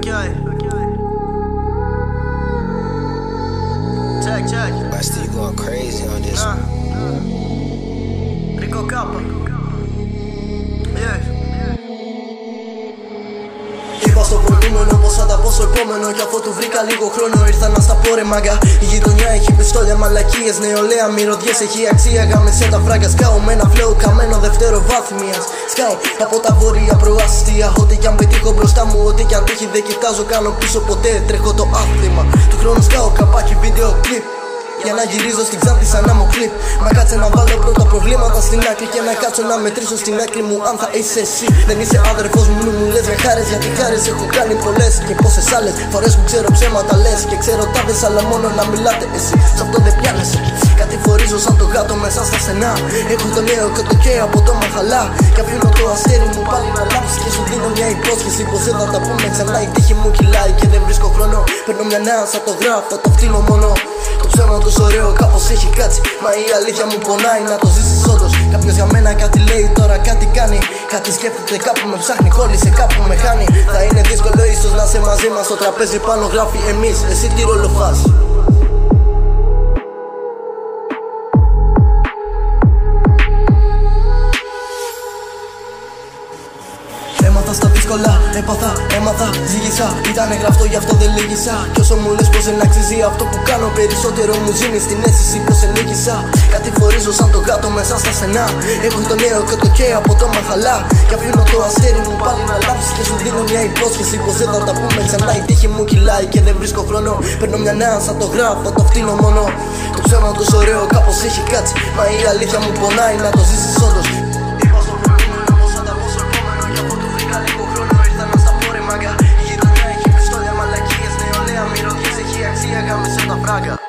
Okay. Check. Basti, you going crazy on this one. Rico Kappa. Yeah. Είπα στο προηγούμενο πως θα τα πω στο επόμενο. Κι αφού του βρήκα λίγο χρόνο ήρθα να στα πω ρε μάγκα. Η γειτονιά έχει πιστόλια, μαλακίες, νεολαία, μυρωδιές, έχει αξία. Γάμισε τα φράγκα, σκάω με ένα φλέο καμένο δευτεροβάθμιας. Σκάω από τα βόρεια προάστια. Ό,τι κι αν πετύχω μπροστά μου, ό,τι κι αν τύχει δεν κοιτάζω, κάνω πίσω ποτέ. Τρέχω το άθλημα του χρόνου, σκάω καπάκι βίντεο κλιπ. Για να γυρίζω στην Ξάνθη σαν να μου κλιπ. Μα κάτσε να βάλω πρώτα προβλήματα στην άκρη και να κάτσω να μετρήσω στην άκρη μου αν θα είσαι εσύ. Δεν είσαι αδερφός μου, μου λες για χάρες, γιατί χάρες έχω κάνει πολλές. Και πόσες άλλες φορές που ξέρω ψέματα λες. Και ξέρω τάδες αλλά μόνο να μιλάτε εσύ. Σ' αυτό δεν πιάνεσαι. Κατηφορίζω σαν το γάτο μέσα στα στενά. Έχω το νέο και το καίω από το μαχαλά. Και αφήνω το αστέρι μου πάλι να λάψει. Και σου δίνω μια υπόσχεση πως δεν θα τα πούμε ξανά. Η τύχη μου κυλάει και δεν βρίσκω χρόνο. Παίρνω μια νέα σαν το γράφω, το φτύνω μόνο. Το ψέμα τόσο ωραίο κάπως έχει κάτσει. Μα η αλήθεια μου πονάει να το ζήσεις όντως. Κάποιος για μένα κάτι λέει, τώρα κάτι κάνει. Κάτι σκέφτεται, κάπου με ψάχνει, κόλλησε, κάπου με χάνει. Θα είναι δύσκολο ίσως να είσαι μαζί μας. Στο τραπέζι πάνω γράφει εμείς, εσύ τι ρόλο φας. Έμαθα στα δύσκολα, έπαθα, έμαθα, ζήγησα. Ήτανε γραφτό γι' αυτό δεν λύγησα. Κι όσο μου λες πως δεν αξίζει αυτό που κάνω, περισσότερο μου ζήνει στην αίσθηση πως ενίκησα. Κατηφορίζω σαν το γάτο μέσα στα στενά. Έχω το νέο και το καίω από το μαχαλά. Κι αφήνω το αστέρι μου πάλι να λάψει. Και σου δίνω μια υπόσχεση πως δεν θα τα πούμε ξανά. Η τύχη μου κυλάει και δεν βρίσκω χρόνο. Παίρνω μια νέα σαν το γράφω, το φτύνω μόνο. Το ψέμα τόσο ωραίο κάπως έχει κάτσει. Μα η αλήθεια μου πονάει να το ζήσεις όντως. Γάμισε τα φράγκα.